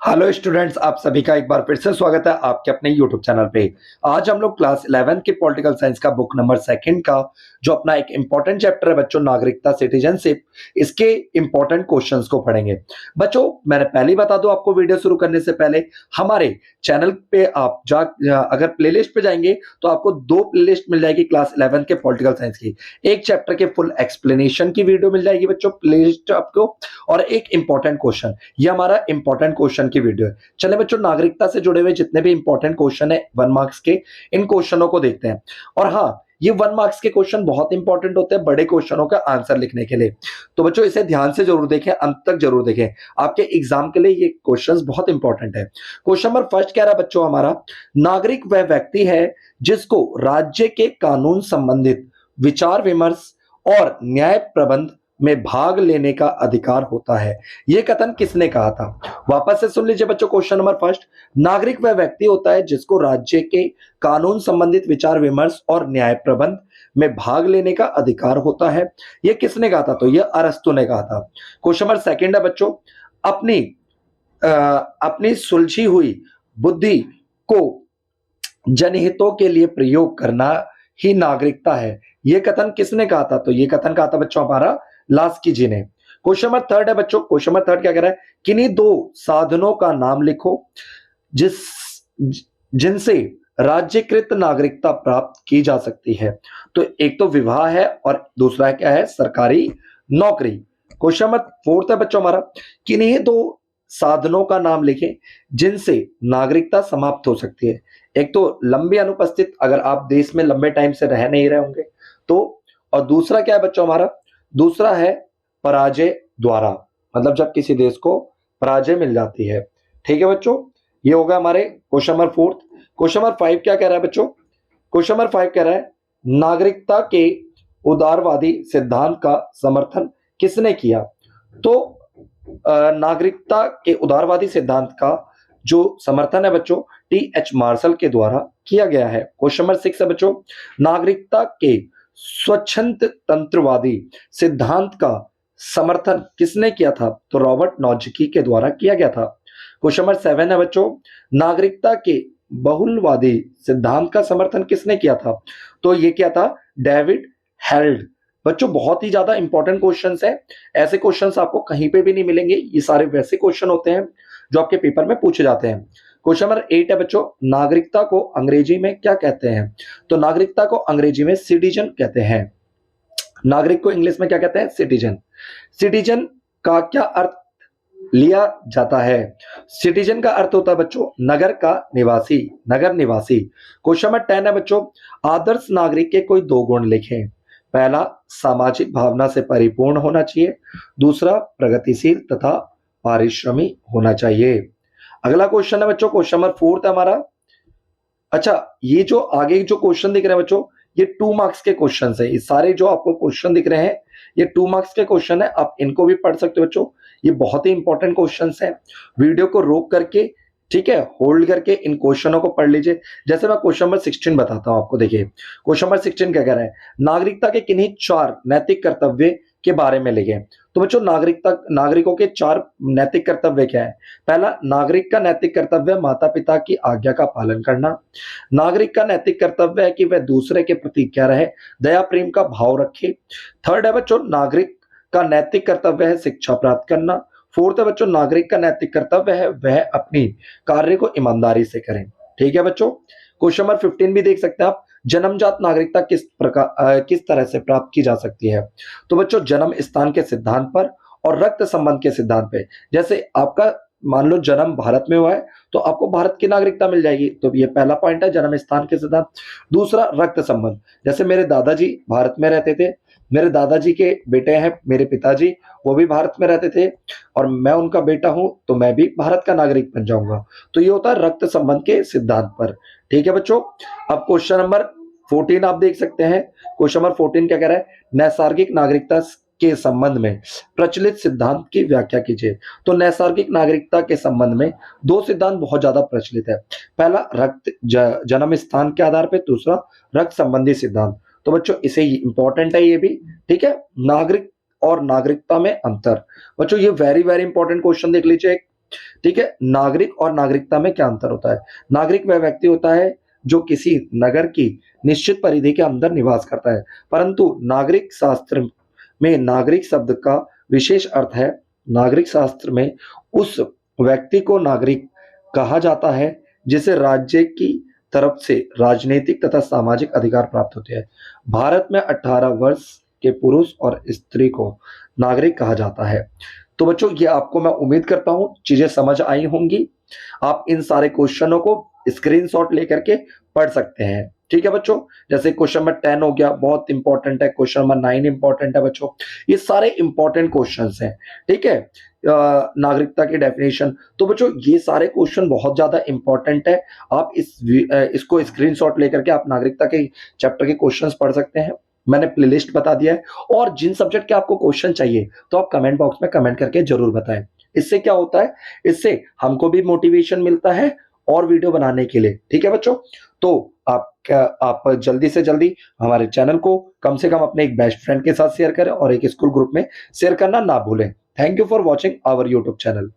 Hello students, आप सभी का एक बार फिर से स्वागत है आपके अपने यूट्यूब चैनल पे। आज हम लोग क्लास 11 की पॉलिटिकल साइंस का बुक नंबर सेकंड का जो अपना एक इंपॉर्टेंट चैप्टर है बच्चों, नागरिकता सिटीजनशिप, इसके इंपॉर्टेंट क्वेश्चंस को पढ़ेंगे। बच्चों मैंने पहले ही बता दूं आपको, वीडियो शुरू करने से पहले हमारे चैनल पे आप अगर प्लेलिस्ट पे जाएंगे तो आपको दो प्लेलिस्ट मिल जाएगी क्लास 11 के पॉलिटिकल साइंस की। एक चैप्टर के फुल एक्सप्लेनेशन की वीडियो मिल जाएगी बच्चों प्लेलिस्ट आपको, और एक इंपॉर्टेंट क्वेश्चन, ये हमारा इंपॉर्टेंट क्वेश्चन की वीडियो है। चले बच्चों, नागरिकता से जुड़े हुए जितने भी इंपॉर्टेंट क्वेश्चन है 1 मार्क्स के, इन क्वेश्चनों को देखते हैं। और हाँ, ये 1 मार्क्स के क्वेश्चन बहुत इंपॉर्टेंट होते हैं बड़े क्वेश्चनों का आंसर लिखने के लिए। तो बच्चों इसे ध्यान से जरूर देखें, अंत तक जरूर देखें, आपके एग्जाम के लिए ये क्वेश्चंस बहुत इंपॉर्टेंट है। क्वेश्चन नंबर फर्स्ट कह रहा है बच्चों हमारा, नागरिक वह व्यक्ति है जिसको राज्य के कानून संबंधित विचार विमर्श और न्याय प्रबंध में भाग लेने का अधिकार होता है। यह कथन किसने कहा था? वापस से सुन लीजिए बच्चों, क्वेश्चन नंबर फर्स्ट, नागरिक वह व्यक्ति होता है जिसको राज्य के कानून संबंधित विचार विमर्श और न्याय प्रबंध में भाग लेने का अधिकार होता है। यह किसने कहा था? तो यह अरस्तु ने कहा था। क्वेश्चन नंबर सेकंड है बच्चों, अपनी अपनी सुलझी हुई बुद्धि को जनहितों के लिए प्रयोग करना ही नागरिकता है। यह कथन किसने कहा था? तो यह कथन कहा था बच्चों हमारा लास्की जी ने। क्वेश्चन नंबर थर्ड है बच्चों, क्वेश्चन नंबर थर्ड क्या कह रहा है, किन्हीं दो साधनों का नाम लिखो जिस जिनसे राज्यकृत नागरिकता प्राप्त की जा सकती है। तो एक तो विवाह है और दूसरा क्या है, सरकारी नौकरी। क्वेश्चन नंबर फोर्थ है बच्चों हमारा, किन्हीं दो साधनों का नाम लिखें जिनसे नागरिकता समाप्त हो सकती है। एक तो लंबी अनुपस्थित, अगर आप देश में लंबे टाइम से रह नहीं रहे होंगे तो, और दूसरा क्या है बच्चों हमारा, दूसरा है पराजय द्वारा, मतलब जब किसी देश को पराजय मिल जाती है। ठीक है बच्चों, ये होगा हमारे question number fourth. Question number five क्या कह रहा है बच्चों? क्वेश्चन नंबर फाइव कह रहा है, नागरिकता के उदारवादी सिद्धांत का समर्थन किसने किया? तो नागरिकता के उदारवादी सिद्धांत का जो समर्थन है बच्चों, टी.एच. मार्शल के द्वारा किया गया है। क्वेश्चन नंबर सिक्स है बच्चों, नागरिकता के स्वच्छंद तंत्रवादी सिद्धांत का समर्थन किसने किया था? तो रॉबर्ट नॉजिकी के द्वारा किया गया था। क्वेश्चन नंबर सेवन है बच्चों, नागरिकता के बहुलवादी सिद्धांत का समर्थन किसने किया था? तो ये क्या था, डेविड हेल्ड। बच्चों बहुत ही ज्यादा इंपॉर्टेंट क्वेश्चंस है, ऐसे क्वेश्चंस आपको कहीं पे भी नहीं मिलेंगे। ये सारे वैसे क्वेश्चन होते हैं जो आपके पेपर में पूछे जाते हैं। क्वेश्चन नंबर 8 है बच्चों, नागरिकता को अंग्रेजी में क्या कहते हैं? तो नागरिकता को अंग्रेजी में सिटीजन कहते हैं। नागरिक को इंग्लिश में क्या कहते हैं? सिटीजन। सिटीजन का क्या अर्थ लिया जाता है? सिटीजन का अर्थ होता है बच्चों नगर का निवासी, नगर निवासी। क्वेश्चन नंबर 10 है बच्चों, आदर्श नागरिक के कोई दो गुण लिखें। पहला, सामाजिक भावना से परिपूर्ण होना चाहिए। दूसरा, प्रगतिशील तथा पारिश्रमी होना चाहिए। अगला क्वेश्चन है बच्चों, क्वेश्चन नंबर फोर्थ है हमारा। अच्छा, ये जो आगे जो क्वेश्चन दिख रहे हैं बच्चों, ये 2 मार्क्स के क्वेश्चन है। ये सारे जो आपको क्वेश्चन दिख रहे हैं ये 2 मार्क्स के क्वेश्चन है, आप इनको भी पढ़ सकते हो बच्चों। ये बहुत ही इंपॉर्टेंट क्वेश्चन है। वीडियो को रोक करके, ठीक है, होल्ड करके इन क्वेश्चनों को पढ़ लीजिए। जैसे मैं क्वेश्चन नंबर 16 बताता हूं आपको, देखिए क्वेश्चन नंबर 16 क्या कह रहा है, नागरिकता के किन्हीं 4 नैतिक कर्तव्य के बारे में लिखें। तो बच्चों नागरिकों के 4 नैतिक कर्तव्य क्या है? पहला, नागरिक का नैतिक कर्तव्य माता पिता की आज्ञा का पालन करना। नागरिक का नैतिक कर्तव्य है कि वह दूसरे के प्रति क्या रहे, दया प्रेम का भाव रखे। थर्ड है बच्चों, नागरिक का नैतिक कर्तव्य है शिक्षा प्राप्त करना। फोर्थ है बच्चों, नागरिक का नैतिक कर्तव्य है वह अपनी कार्य को ईमानदारी से करें। ठीक है बच्चों, क्वेश्चन नंबर 15 भी देख सकते हैं आप, जन्मजात नागरिकता किस तरह से प्राप्त की जा सकती है? तो बच्चों जन्म स्थान के सिद्धांत पर और रक्त संबंध के सिद्धांत पे। जैसे आपका मान लो जन्म भारत में हुआ है तो आपको भारत की नागरिकता मिल जाएगी, तो ये पहला पॉइंट है, जन्म स्थान के सिद्धांत। दूसरा, रक्त संबंध, जैसे मेरे दादाजी भारत में रहते थे, मेरे दादाजी के बेटे हैं मेरे पिताजी, वो भी भारत में रहते थे, और मैं उनका बेटा हूं तो मैं भी भारत का नागरिक बन जाऊंगा। तो ये होता है रक्त संबंध के सिद्धांत पर। ठीक है बच्चों, अब क्वेश्चन नंबर 14 आप देख सकते हैं। क्वेश्चन नंबर 14 क्या कह रहा है, नैसर्गिक नागरिकता के संबंध में प्रचलित सिद्धांत की व्याख्या कीजिए। तो नैसर्गिक नागरिकता के संबंध में 2 सिद्धांत बहुत ज्यादा प्रचलित है। पहला, जन्म स्थान के आधार पर, दूसरा रक्त संबंधी सिद्धांत। तो बच्चों इसे इंपॉर्टेंट है ये भी, ठीक है। नागरिक और नागरिकता में अंतर, बच्चों ये वेरी वेरी इंपॉर्टेंट क्वेश्चन देख लीजिए। ठीक है। नागरिक और नागरिकता में क्या अंतर होता है? नागरिक वह व्यक्ति होता है जो किसी नगर की निश्चित परिधि के अंदर निवास करता है, परंतु नागरिक शास्त्र में नागरिक शब्द का विशेष अर्थ है। नागरिक शास्त्र में उस व्यक्ति को नागरिक कहा जाता है जिसे राज्य की तरफ से राजनीतिक तथा सामाजिक अधिकार प्राप्त होते हैं। भारत में 18 वर्ष के पुरुष और स्त्री को नागरिक कहा जाता है। तो बच्चों, ये आपको मैं उम्मीद करता हूं चीजें समझ आई होंगी। आप इन सारे क्वेश्चनों को स्क्रीनशॉट लेकर के पढ़ सकते हैं। ठीक है बच्चों, जैसे क्वेश्चन नंबर 10 हो गया, बहुत इंपॉर्टेंट है। क्वेश्चन नंबर 9 इंपॉर्टेंट है बच्चों। ये सारे इंपॉर्टेंट क्वेश्चंस हैं। ठीक है। नागरिकता की डेफिनेशन, तो बच्चों ये सारे क्वेश्चन बहुत ज्यादा इंपॉर्टेंट है। आप इसको स्क्रीनशॉट लेकर के आप नागरिकता के चैप्टर के क्वेश्चंस पढ़ सकते हैं। मैंने प्लेलिस्ट बता दिया है। और जिन सब्जेक्ट के आपको क्वेश्चन चाहिए तो आप कमेंट बॉक्स में कमेंट करके जरूर बताएं। इससे क्या होता है, इससे हमको भी मोटिवेशन मिलता है और वीडियो बनाने के लिए। ठीक है बच्चों, तो आप जल्दी से जल्दी हमारे चैनल को कम से कम अपने एक बेस्ट फ्रेंड के साथ शेयर करें और एक स्कूल ग्रुप में शेयर करना ना भूलें। Thank you for watching our YouTube channel.